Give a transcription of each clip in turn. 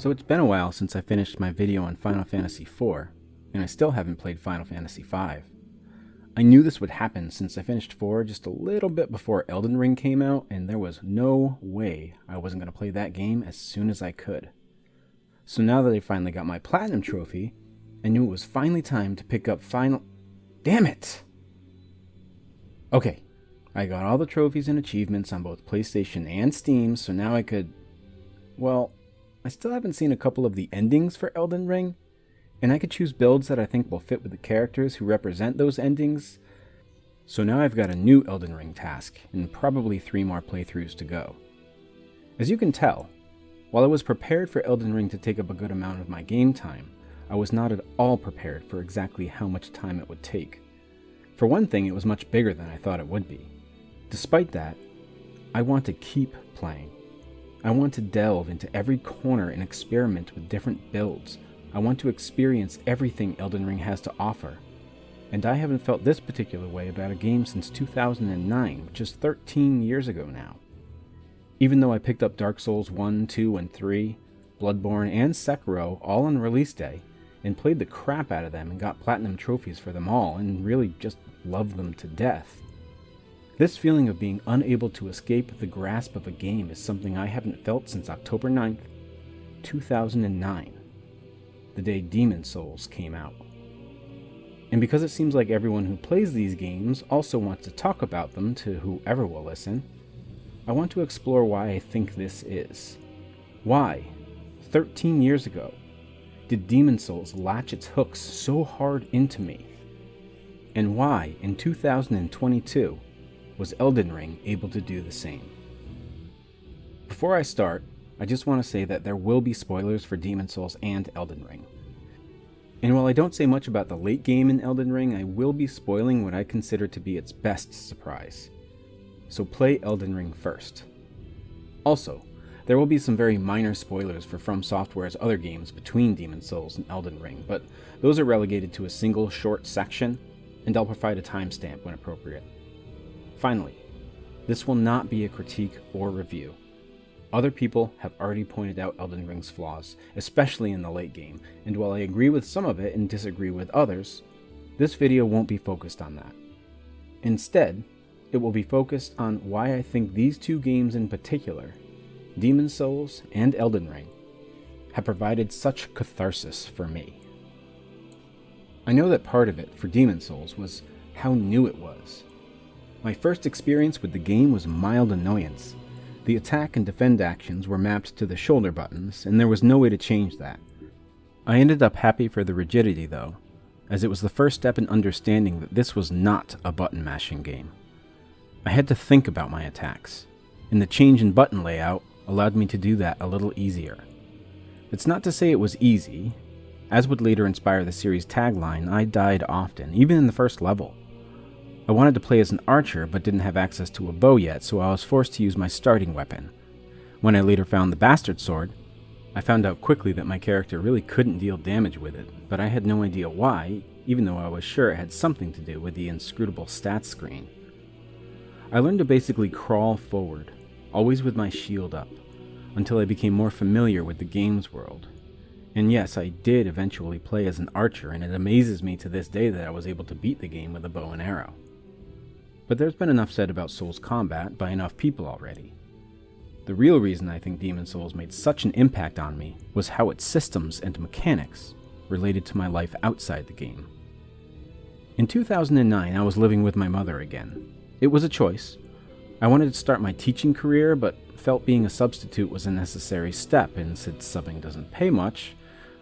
So it's been a while since I finished my video on Final Fantasy IV, and I still haven't played Final Fantasy V. I knew this would happen since I finished 4 just a little bit before Elden Ring came out, and there was no way I wasn't going to play that game as soon as I could. So now that I finally got my Platinum Trophy, I knew it was finally time to pick up Damn it! Okay, I got all the trophies and achievements on both PlayStation and Steam, so now I could... Well, I still haven't seen a couple of the endings for Elden Ring, and I could choose builds that I think will fit with the characters who represent those endings. So now I've got a new Elden Ring task, and probably 3 more playthroughs to go. As you can tell, while I was prepared for Elden Ring to take up a good amount of my game time, I was not at all prepared for exactly how much time it would take. For one thing, it was much bigger than I thought it would be. Despite that, I want to keep playing. I want to delve into every corner and experiment with different builds. I want to experience everything Elden Ring has to offer. And I haven't felt this particular way about a game since 2009, which is 13 years ago now. Even though I picked up Dark Souls 1, 2, and 3, Bloodborne, and Sekiro all on release day, and played the crap out of them and got platinum trophies for them all, and really just loved them to death. This feeling of being unable to escape the grasp of a game is something I haven't felt since October 9th, 2009, the day Demon Souls came out. And because it seems like everyone who plays these games also wants to talk about them to whoever will listen, I want to explore why I think this is. Why, 13 years ago, did Demon Souls latch its hooks so hard into me? And why, in 2022, was Elden Ring able to do the same? Before I start, I just want to say that there will be spoilers for Demon Souls and Elden Ring. And while I don't say much about the late game in Elden Ring, I will be spoiling what I consider to be its best surprise. So play Elden Ring first. Also, there will be some very minor spoilers for From Software's other games between Demon Souls and Elden Ring, but those are relegated to a single short section, and I'll provide a timestamp when appropriate. Finally, this will not be a critique or review. Other people have already pointed out Elden Ring's flaws, especially in the late game, and while I agree with some of it and disagree with others, this video won't be focused on that. Instead, it will be focused on why I think these 2 games in particular, Demon Souls and Elden Ring, have provided such catharsis for me. I know that part of it for Demon Souls was how new it was. My first experience with the game was mild annoyance. The attack and defend actions were mapped to the shoulder buttons, and there was no way to change that. I ended up happy for the rigidity though, as it was the first step in understanding that this was not a button mashing game. I had to think about my attacks, and the change in button layout allowed me to do that a little easier. It's not to say it was easy. As would later inspire the series' tagline, I died often, even in the first level. I wanted to play as an archer, but didn't have access to a bow yet, so I was forced to use my starting weapon. When I later found the Bastard Sword, I found out quickly that my character really couldn't deal damage with it, but I had no idea why, even though I was sure it had something to do with the inscrutable stats screen. I learned to basically crawl forward, always with my shield up, until I became more familiar with the game's world. And yes, I did eventually play as an archer, and it amazes me to this day that I was able to beat the game with a bow and arrow. But there's been enough said about Souls combat by enough people already. The real reason I think Demon Souls made such an impact on me was how its systems and mechanics related to my life outside the game. In 2009, I was living with my mother again. It was a choice. I wanted to start my teaching career, but felt being a substitute was a necessary step, and since subbing doesn't pay much,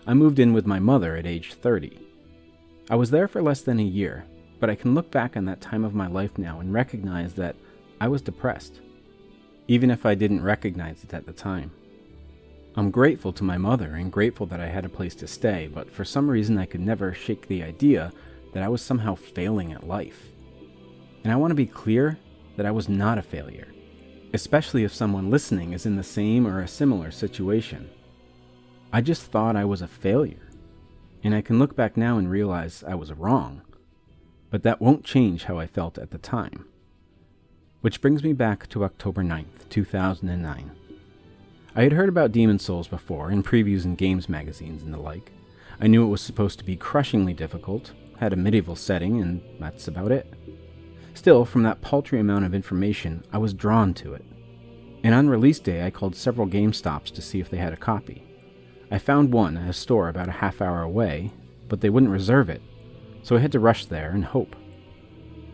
I moved in with my mother at age 30. I was there for less than a year, but I can look back on that time of my life now and recognize that I was depressed, even if I didn't recognize it at the time. I'm grateful to my mother and grateful that I had a place to stay, but for some reason I could never shake the idea that I was somehow failing at life. And I want to be clear that I was not a failure, especially if someone listening is in the same or a similar situation. I just thought I was a failure, and I can look back now and realize I was wrong, but that won't change how I felt at the time. Which brings me back to October 9th, 2009. I had heard about Demon Souls before in previews in games magazines and the like. I knew it was supposed to be crushingly difficult, had a medieval setting, and that's about it. Still, from that paltry amount of information, I was drawn to it. And on release day, I called several GameStops to see if they had a copy. I found one at a store about a half hour away, but they wouldn't reserve it, so I had to rush there and hope.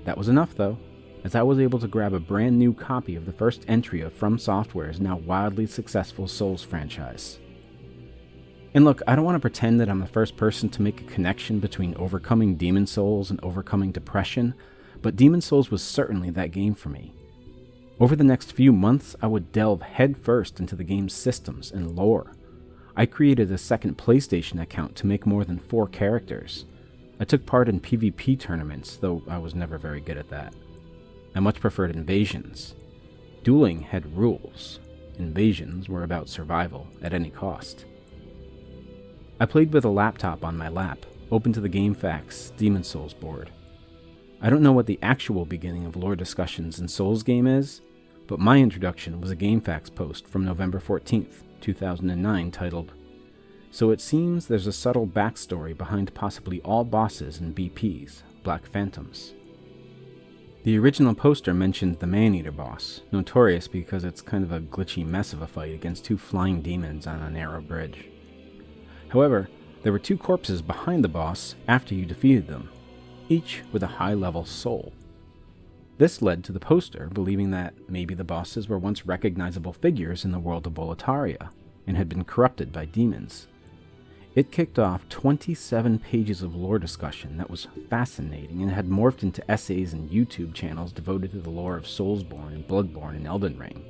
That was enough, though, as I was able to grab a brand new copy of the first entry of From Software's now wildly successful Souls franchise. And look, I don't want to pretend that I'm the first person to make a connection between overcoming Demon Souls and overcoming depression, but Demon Souls was certainly that game for me. Over the next few months, I would delve headfirst into the game's systems and lore. I created a second PlayStation account to make more than 4 characters. I took part in PvP tournaments, though I was never very good at that. I much preferred invasions. Dueling had rules. Invasions were about survival at any cost. I played with a laptop on my lap, open to the GameFAQs Demon Souls board. I don't know what the actual beginning of lore discussions in Souls game is, but my introduction was a GameFAQs post from November 14th, 2009 titled, "So it seems there's a subtle backstory behind possibly all bosses and BPs, Black Phantoms." The original poster mentioned the Man-Eater boss, notorious because it's kind of a glitchy mess of a fight against 2 flying demons on a narrow bridge. However, there were 2 corpses behind the boss after you defeated them, each with a high-level soul. This led to the poster believing that maybe the bosses were once recognizable figures in the world of Boletaria and had been corrupted by demons. It kicked off 27 pages of lore discussion that was fascinating and had morphed into essays and YouTube channels devoted to the lore of Soulsborne and Bloodborne and Elden Ring.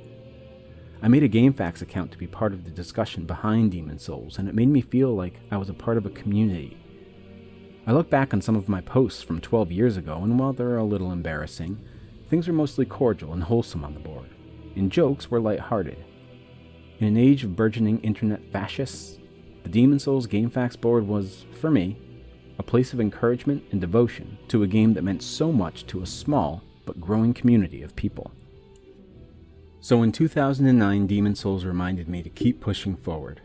I made a GameFAQs account to be part of the discussion behind Demon Souls, and it made me feel like I was a part of a community. I look back on some of my posts from 12 years ago, and while they're a little embarrassing, things were mostly cordial and wholesome on the board, and jokes were lighthearted. In an age of burgeoning internet fascists, the Demon Souls GameFAQs board was, for me, a place of encouragement and devotion to a game that meant so much to a small but growing community of people. So in 2009, Demon Souls reminded me to keep pushing forward.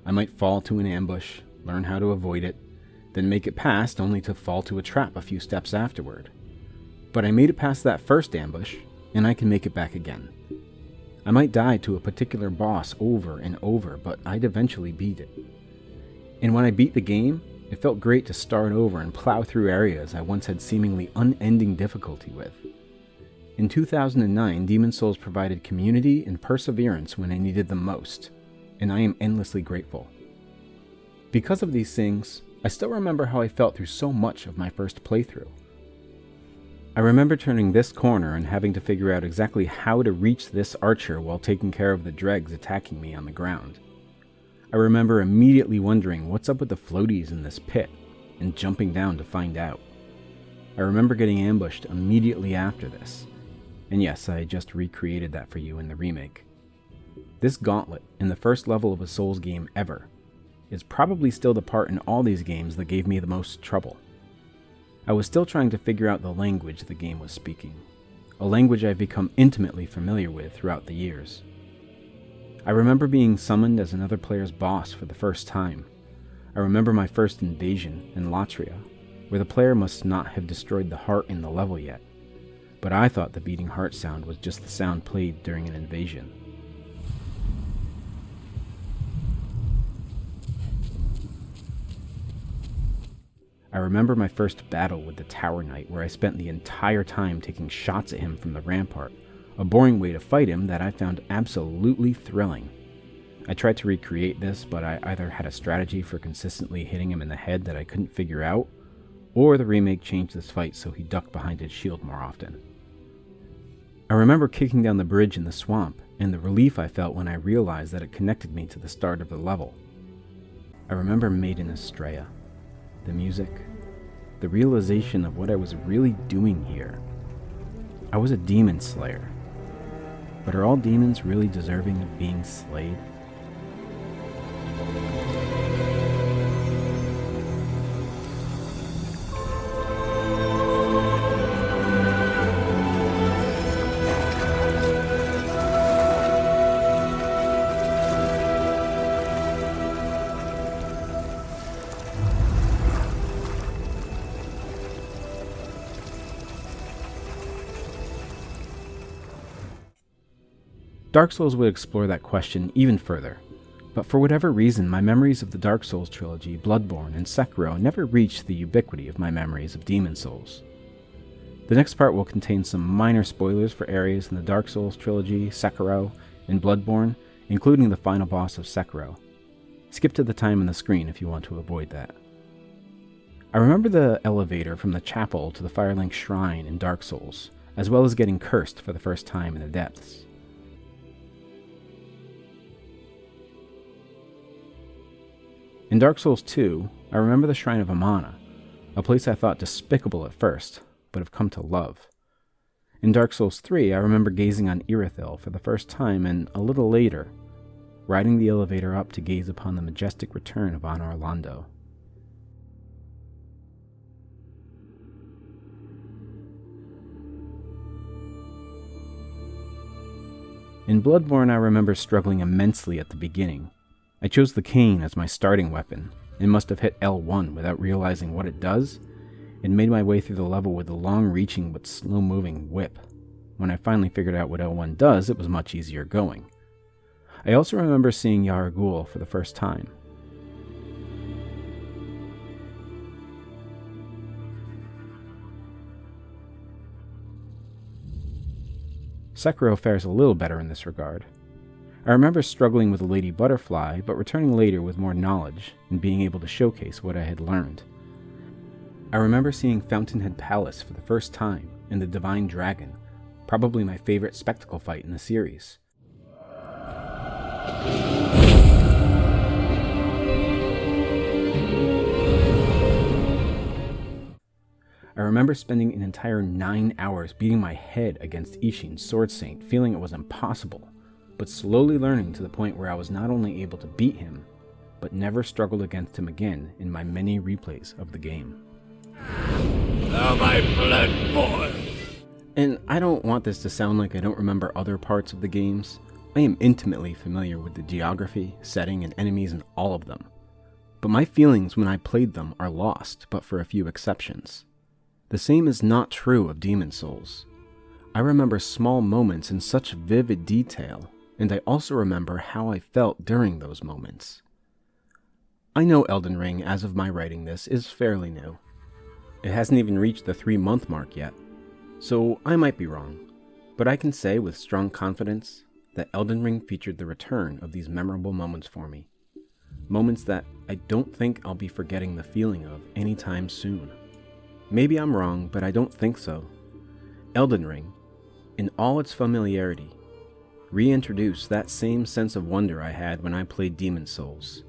I might fall to an ambush, learn how to avoid it, then make it past only to fall to a trap a few steps afterward. But I made it past that first ambush, and I can make it back again. I might die to a particular boss over and over, but I'd eventually beat it. And when I beat the game, it felt great to start over and plow through areas I once had seemingly unending difficulty with. In 2009, Demon Souls provided community and perseverance when I needed them most, and I am endlessly grateful. Because of these things, I still remember how I felt through so much of my first playthrough. I remember turning this corner and having to figure out exactly how to reach this archer while taking care of the dregs attacking me on the ground. I remember immediately wondering what's up with the floaties in this pit, and jumping down to find out. I remember getting ambushed immediately after this. And yes, I just recreated that for you in the remake. This gauntlet, in the first level of a Souls game ever, is probably still the part in all these games that gave me the most trouble. I was still trying to figure out the language the game was speaking, a language I've become intimately familiar with throughout the years. I remember being summoned as another player's boss for the first time. I remember my first invasion in Latria, where the player must not have destroyed the heart in the level yet, but I thought the beating heart sound was just the sound played during an invasion. I remember my first battle with the Tower Knight, where I spent the entire time taking shots at him from the rampart, a boring way to fight him that I found absolutely thrilling. I tried to recreate this, but I either had a strategy for consistently hitting him in the head that I couldn't figure out, or the remake changed this fight so he ducked behind his shield more often. I remember kicking down the bridge in the swamp, and the relief I felt when I realized that it connected me to the start of the level. I remember Maiden Estrella, the music, the realization of what I was really doing here. I was a demon slayer, but are all demons really deserving of being slayed? Dark Souls would explore that question even further, but for whatever reason, my memories of the Dark Souls trilogy, Bloodborne, and Sekiro never reached the ubiquity of my memories of Demon Souls. The next part will contain some minor spoilers for areas in the Dark Souls trilogy, Sekiro, and Bloodborne, including the final boss of Sekiro. Skip to the time on the screen if you want to avoid that. I remember the elevator from the chapel to the Firelink Shrine in Dark Souls, as well as getting cursed for the first time in the depths. In Dark Souls 2, I remember the Shrine of Amana, a place I thought despicable at first, but have come to love. In Dark Souls 3, I remember gazing on Irithyll for the first time, and a little later, riding the elevator up to gaze upon the majestic return of Anor Londo. In Bloodborne, I remember struggling immensely at the beginning. I chose the cane as my starting weapon, and must have hit L1 without realizing what it does, and made my way through the level with a long-reaching but slow-moving whip. When I finally figured out what L1 does, it was much easier going. I also remember seeing Yaragul for the first time. Sekiro fares a little better in this regard. I remember struggling with the Lady Butterfly, but returning later with more knowledge and being able to showcase what I had learned. I remember seeing Fountainhead Palace for the first time and the Divine Dragon, probably my favorite spectacle fight in the series. I remember spending an entire 9 hours beating my head against Ishin's Sword Saint, feeling it was impossible, but slowly learning to the point where I was not only able to beat him, but never struggled against him again in my many replays of the game. Now my blood boils. And I don't want this to sound like I don't remember other parts of the games. I am intimately familiar with the geography, setting, and enemies in all of them. But my feelings when I played them are lost, but for a few exceptions. The same is not true of Demon Souls. I remember small moments in such vivid detail, and I also remember how I felt during those moments. I know Elden Ring, as of my writing this, is fairly new. It hasn't even reached the 3-month mark yet, so I might be wrong, but I can say with strong confidence that Elden Ring featured the return of these memorable moments for me. Moments that I don't think I'll be forgetting the feeling of anytime soon. Maybe I'm wrong, but I don't think so. Elden Ring, in all its familiarity, reintroduced that same sense of wonder I had when I played Demon Souls.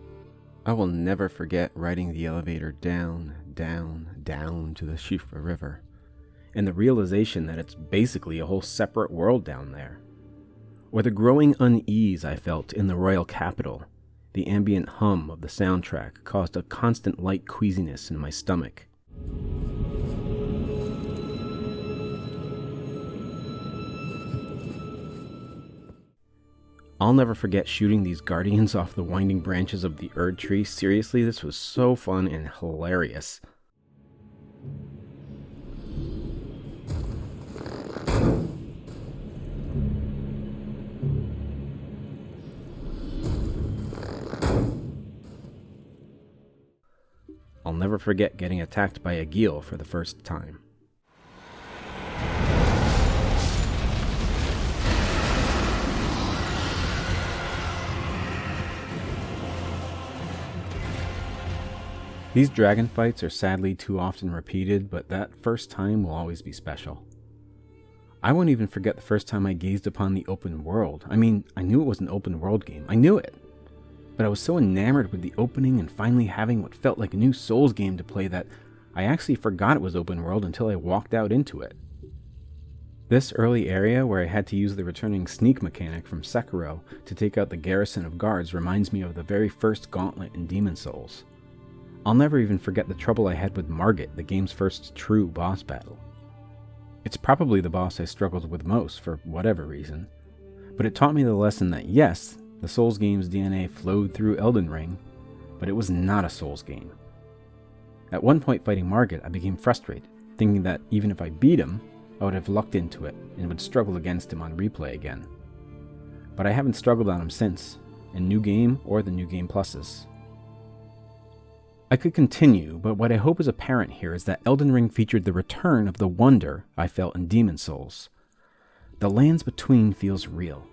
I will never forget riding the elevator down to the Siofra River, and the realization that it's basically a whole separate world down there. Or the growing unease I felt in the royal capital. The ambient hum of the soundtrack caused a constant light queasiness in my stomach. I'll never forget shooting these guardians off the winding branches of the Erd tree. Seriously, this was so fun and hilarious. I'll never forget getting attacked by a Gil for the first time. These dragon fights are sadly too often repeated, but that first time will always be special. I won't even forget the first time I gazed upon the open world. I mean, I knew it was an open world game. I knew it. But I was so enamored with the opening and finally having what felt like a new Souls game to play that I actually forgot it was open world until I walked out into it. This early area where I had to use the returning sneak mechanic from Sekiro to take out the garrison of guards reminds me of the very first gauntlet in Demon Souls. I'll never even forget the trouble I had with Margit, the game's first true boss battle. It's probably the boss I struggled with most for whatever reason, but it taught me the lesson that yes, the Souls game's DNA flowed through Elden Ring, but it was not a Souls game. At one point fighting Margit, I became frustrated, thinking that even if I beat him, I would have lucked into it and would struggle against him on replay again. but I haven't struggled on them since, in New Game or the New Game Pluses. I could continue, but what I hope is apparent here is that Elden Ring featured the return of the wonder I felt in Demon's Souls. The lands between feels real.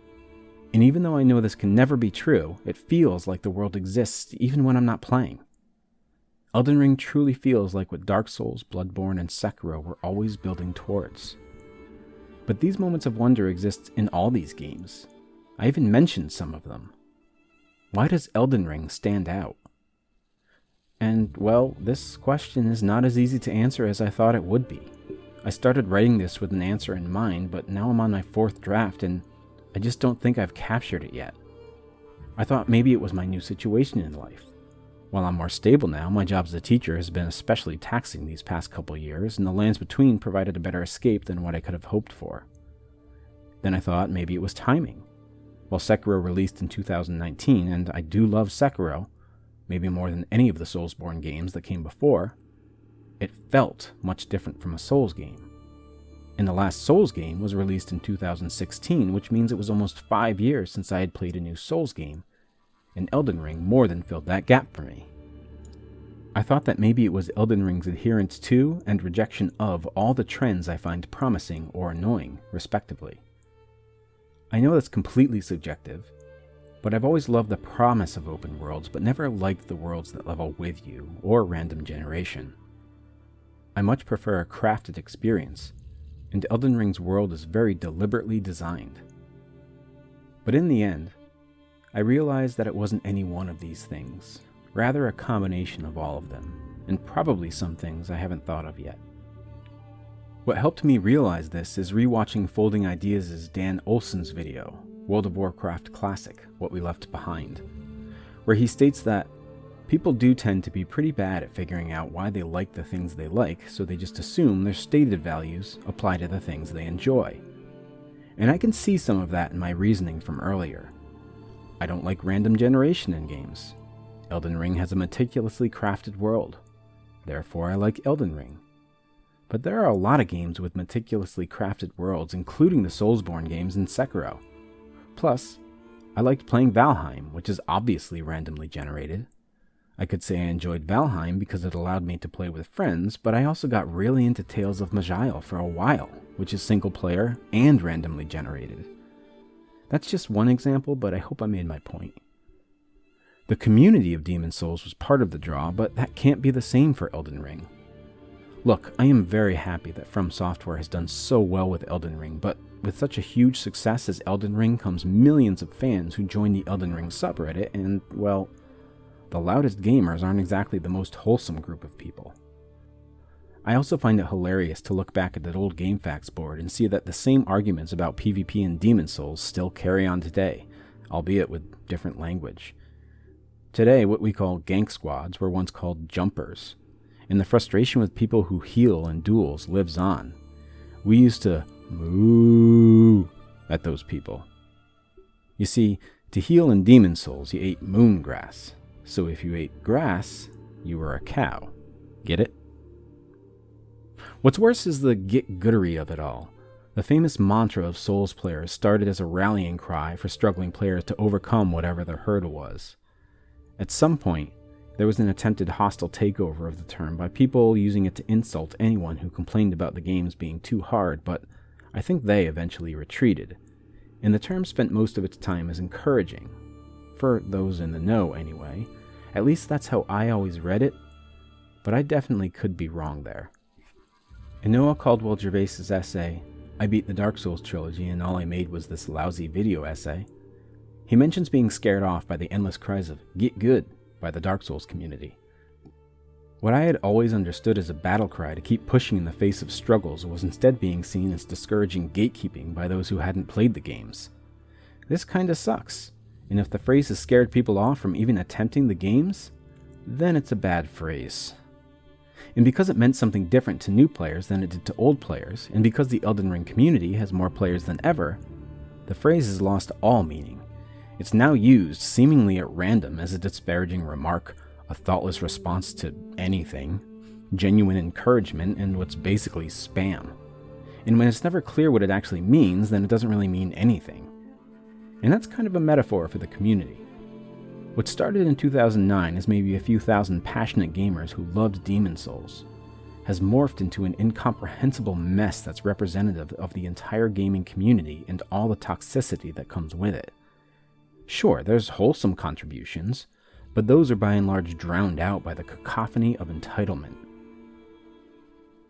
And even though I know this can never be true, it feels like the world exists even when I'm not playing. Elden Ring truly feels like what Dark Souls, Bloodborne, and Sekiro were always building towards. But these moments of wonder exist in all these games. I even mentioned some of them. Why does Elden Ring stand out? And, well, this question is not as easy to answer as I thought it would be. I started writing this with an answer in mind, but now I'm on my 4th draft and I just don't think I've captured it yet. I thought maybe it was my new situation in life. While I'm more stable now, my job as a teacher has been especially taxing these past couple years, and the lands between provided a better escape than what I could have hoped for. Then I thought maybe it was timing. While Sekiro released in 2019, and I do love Sekiro, maybe more than any of the Soulsborne games that came before, it felt much different from a Souls game. And the last Souls game was released in 2016, which means it was almost 5 years since I had played a new Souls game, and Elden Ring more than filled that gap for me. I thought that maybe it was Elden Ring's adherence to and rejection of all the trends I find promising or annoying, respectively. I know that's completely subjective, but I've always loved the promise of open worlds, but never liked the worlds that level with you, or random generation. I much prefer a crafted experience, and Elden Ring's world is very deliberately designed. But in the end, I realized that it wasn't any one of these things, rather a combination of all of them, and probably some things I haven't thought of yet. What helped me realize this is rewatching Folding Ideas' Dan Olsen's video, World of Warcraft Classic, What We Left Behind, where he states that people do tend to be pretty bad at figuring out why they like the things they like, so they just assume their stated values apply to the things they enjoy. And I can see some of that in my reasoning from earlier. I don't like random generation in games. Elden Ring has a meticulously crafted world. Therefore, I like Elden Ring. But there are a lot of games with meticulously crafted worlds, including the Soulsborne games and Sekiro. Plus, I liked playing Valheim, which is obviously randomly generated. I could say I enjoyed Valheim because it allowed me to play with friends, but I also got really into Tales of Maj'Eyal for a while, which is single player and randomly generated. That's just one example, but I hope I made my point. The community of Demon's Souls was part of the draw, but that can't be the same for Elden Ring. Look, I am very happy that From Software has done so well with Elden Ring, but with such a huge success as Elden Ring comes millions of fans who join the Elden Ring subreddit, and, well, the loudest gamers aren't exactly the most wholesome group of people. I also find it hilarious to look back at that old GameFAQs board and see that the same arguments about PvP in Demon's Souls still carry on today, albeit with different language. Today, what we call gank squads were once called jumpers, and the frustration with people who heal in duels lives on. We used to moo at those people. You see, to heal in Demon's Souls, you ate moon grass. So if you ate grass, you were a cow. Get it? What's worse is the get-goodery of it all. The famous mantra of Souls players started as a rallying cry for struggling players to overcome whatever their hurdle was. At some point, there was an attempted hostile takeover of the term by people using it to insult anyone who complained about the games being too hard, but I think they eventually retreated, and the term spent most of its time as encouraging. For those in the know, anyway. At least that's how I always read it, but I definitely could be wrong there. In Noah Caldwell-Gervais's essay, I Beat the Dark Souls Trilogy and All I Made Was This Lousy Video Essay, he mentions being scared off by the endless cries of "Get good" by the Dark Souls community. What I had always understood as a battle cry to keep pushing in the face of struggles was instead being seen as discouraging gatekeeping by those who hadn't played the games. This kinda sucks, and if the phrase has scared people off from even attempting the games, then it's a bad phrase. And because it meant something different to new players than it did to old players, and because the Elden Ring community has more players than ever, the phrase has lost all meaning. It's now used seemingly at random as a disparaging remark, a thoughtless response to anything, genuine encouragement, and what's basically spam. And when it's never clear what it actually means, then it doesn't really mean anything. And that's kind of a metaphor for the community. What started in 2009 as maybe a few thousand passionate gamers who loved Demon Souls has morphed into an incomprehensible mess that's representative of the entire gaming community and all the toxicity that comes with it. Sure, there's wholesome contributions, but those are by and large drowned out by the cacophony of entitlement.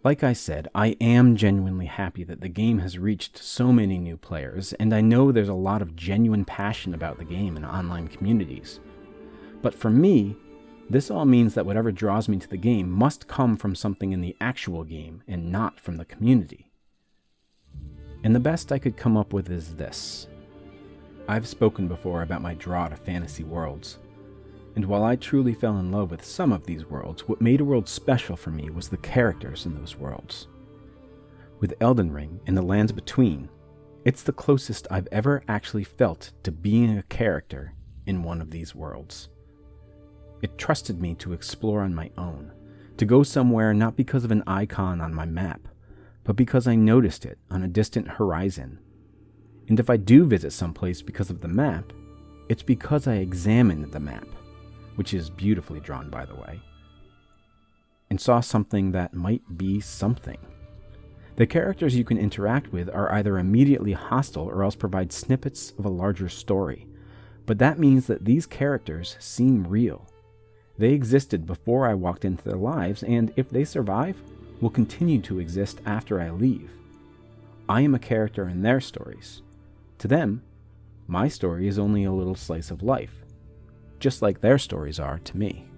Like I said, I am genuinely happy that the game has reached so many new players, and I know there's a lot of genuine passion about the game in online communities. But for me, this all means that whatever draws me to the game must come from something in the actual game and not from the community. And the best I could come up with is this. I've spoken before about my draw to fantasy worlds, and while I truly fell in love with some of these worlds, what made a world special for me was the characters in those worlds. With Elden Ring and the lands between, it's the closest I've ever actually felt to being a character in one of these worlds. It trusted me to explore on my own, to go somewhere not because of an icon on my map, but because I noticed it on a distant horizon. And if I do visit someplace because of the map, it's because I examined the map, which is beautifully drawn by the way, and saw something that might be something. The characters you can interact with are either immediately hostile or else provide snippets of a larger story, but that means that these characters seem real. They existed before I walked into their lives, and if they survive, will continue to exist after I leave. I am a character in their stories. To them, my story is only a little slice of life, just like their stories are to me.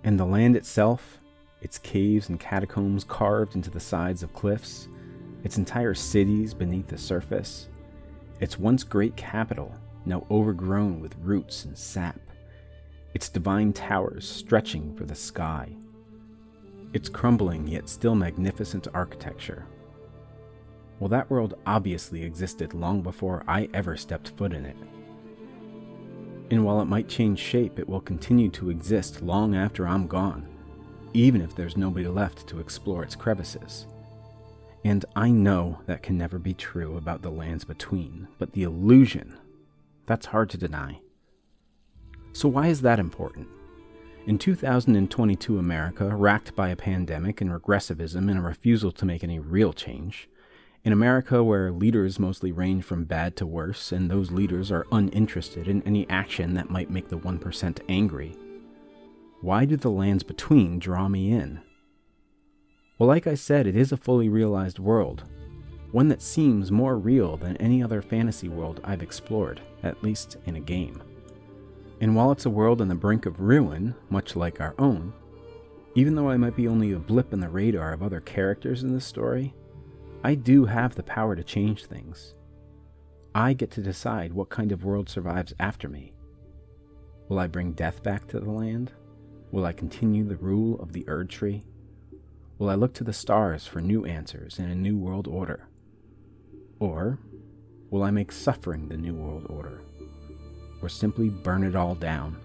And the land itself, its caves and catacombs carved into the sides of cliffs, its entire cities beneath the surface, its once great capital, now overgrown with roots and sap, its divine towers stretching for the sky, its crumbling yet still magnificent architecture. Well, that world obviously existed long before I ever stepped foot in it. And while it might change shape, it will continue to exist long after I'm gone, even if there's nobody left to explore its crevices. And I know that can never be true about the lands between, but the illusion, that's hard to deny. So why is that important? In 2022 America, racked by a pandemic and regressivism and a refusal to make any real change, in America where leaders mostly range from bad to worse and those leaders are uninterested in any action that might make the 1% angry, why do the lands between draw me in? Well, like I said, it is a fully realized world, one that seems more real than any other fantasy world I've explored, at least in a game. And while it's a world on the brink of ruin, much like our own, even though I might be only a blip in the radar of other characters in this story, I do have the power to change things. I get to decide what kind of world survives after me. Will I bring death back to the land? Will I continue the rule of the Erd Tree? Will I look to the stars for new answers and a new world order? Or will I make suffering the new world order? Or simply burn it all down?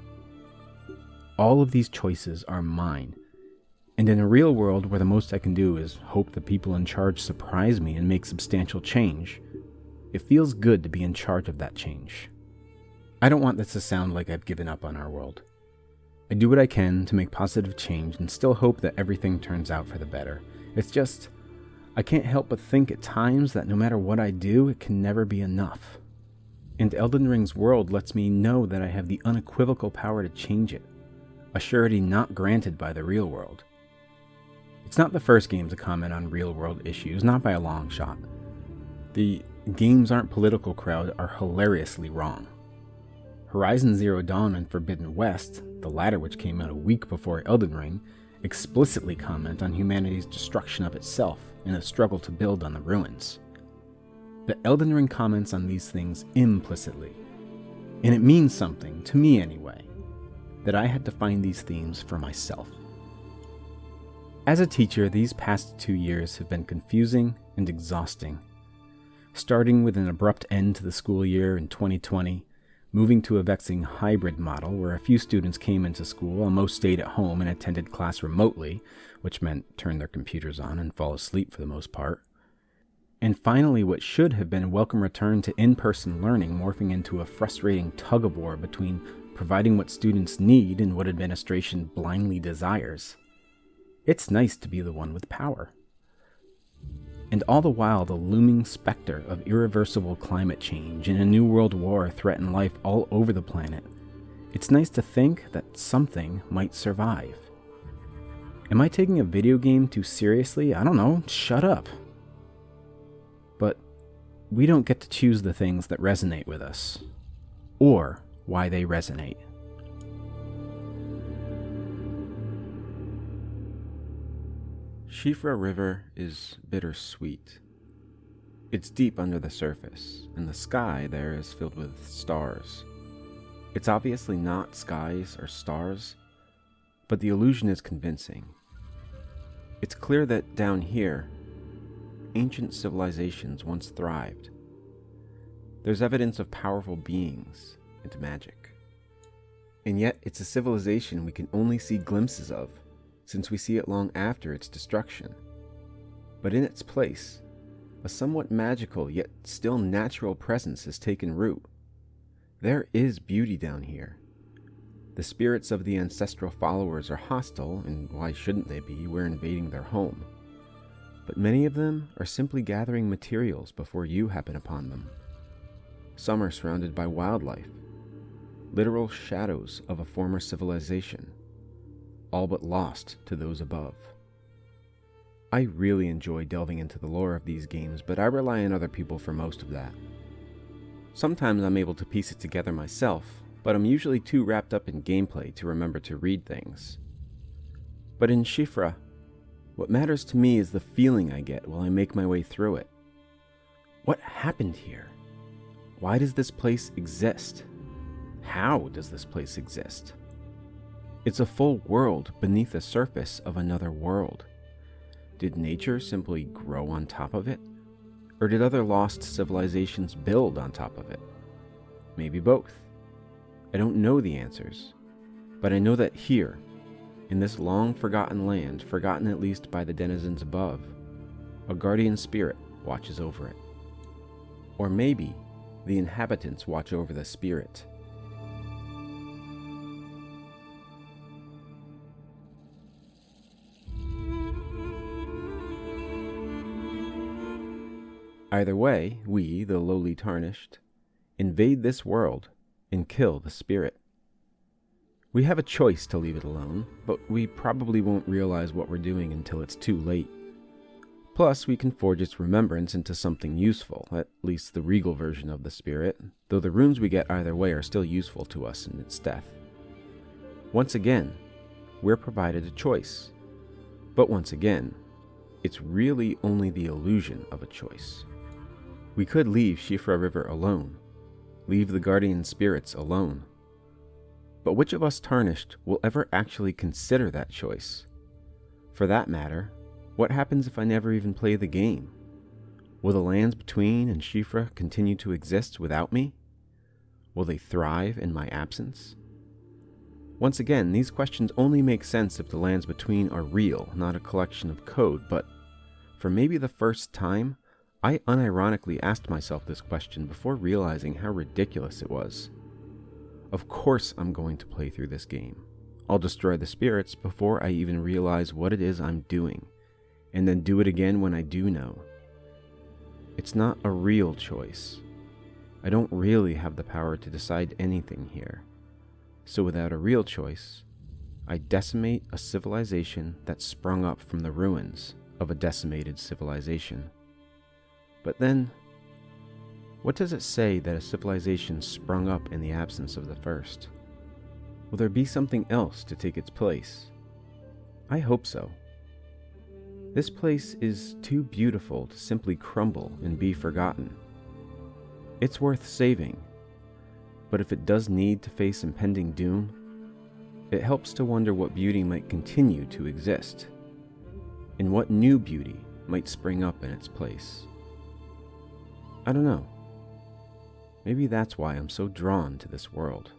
All of these choices are mine, and in a real world where the most I can do is hope the people in charge surprise me and make substantial change, it feels good to be in charge of that change. I don't want this to sound like I've given up on our world. I do what I can to make positive change and still hope that everything turns out for the better. It's just, I can't help but think at times that no matter what I do, it can never be enough. And Elden Ring's world lets me know that I have the unequivocal power to change it, a surety not granted by the real world. It's not the first game to comment on real-world issues, not by a long shot. The games aren't political crowd are hilariously wrong. Horizon Zero Dawn and Forbidden West, the latter which came out a week before Elden Ring, explicitly comment on humanity's destruction of itself in a struggle to build on the ruins. But Elden Ring comments on these things implicitly, and it means something, to me anyway, that I had to find these themes for myself. As a teacher, these past 2 years have been confusing and exhausting. Starting with an abrupt end to the school year in 2020, moving to a vexing hybrid model where a few students came into school while most stayed at home and attended class remotely, which meant turn their computers on and fall asleep for the most part. And finally, what should have been a welcome return to in-person learning morphing into a frustrating tug-of-war between providing what students need and what administration blindly desires. It's nice to be the one with power. And all the while, the looming specter of irreversible climate change and a new world war threaten life all over the planet. It's nice to think that something might survive. Am I taking a video game too seriously? I don't know, shut up. But we don't get to choose the things that resonate with us, or why they resonate. Siofra River is bittersweet. It's deep under the surface, and the sky there is filled with stars. It's obviously not skies or stars, but the illusion is convincing. It's clear that down here, ancient civilizations once thrived. There's evidence of powerful beings and magic. And yet, it's a civilization we can only see glimpses of, since we see it long after its destruction. But in its place, a somewhat magical yet still natural presence has taken root. There is beauty down here. The spirits of the ancestral followers are hostile, and why shouldn't they be? We're invading their home. But many of them are simply gathering materials before you happen upon them. Some are surrounded by wildlife, literal shadows of a former civilization, all but lost to those above. I really enjoy delving into the lore of these games, but I rely on other people for most of that. Sometimes I'm able to piece it together myself, but I'm usually too wrapped up in gameplay to remember to read things. But in Siofra, what matters to me is the feeling I get while I make my way through it. What happened here? Why does this place exist? How does this place exist? It's a full world beneath the surface of another world. Did nature simply grow on top of it? Or did other lost civilizations build on top of it? Maybe both. I don't know the answers, but I know that here, in this long-forgotten land, forgotten at least by the denizens above, a guardian spirit watches over it. Or maybe the inhabitants watch over the spirit. Either way, we, the lowly tarnished, invade this world and kill the spirit. We have a choice to leave it alone, but we probably won't realize what we're doing until it's too late. Plus, we can forge its remembrance into something useful, at least the regal version of the spirit, though the runes we get either way are still useful to us in its death. Once again, we're provided a choice. But once again, it's really only the illusion of a choice. We could leave Siofra River alone, leave the guardian spirits alone. But which of us tarnished will ever actually consider that choice? For that matter, what happens if I never even play the game? Will the lands between and Siofra continue to exist without me? Will they thrive in my absence? Once again, these questions only make sense if the lands between are real, not a collection of code, but for maybe the first time, I unironically asked myself this question before realizing how ridiculous it was. Of course I'm going to play through this game. I'll destroy the spirits before I even realize what it is I'm doing, and then do it again when I do know. It's not a real choice. I don't really have the power to decide anything here. So without a real choice, I decimate a civilization that sprung up from the ruins of a decimated civilization. But then, what does it say that a civilization sprung up in the absence of the first? Will there be something else to take its place? I hope so. This place is too beautiful to simply crumble and be forgotten. It's worth saving, but if it does need to face impending doom, it helps to wonder what beauty might continue to exist, and what new beauty might spring up in its place. I don't know. Maybe that's why I'm so drawn to this world.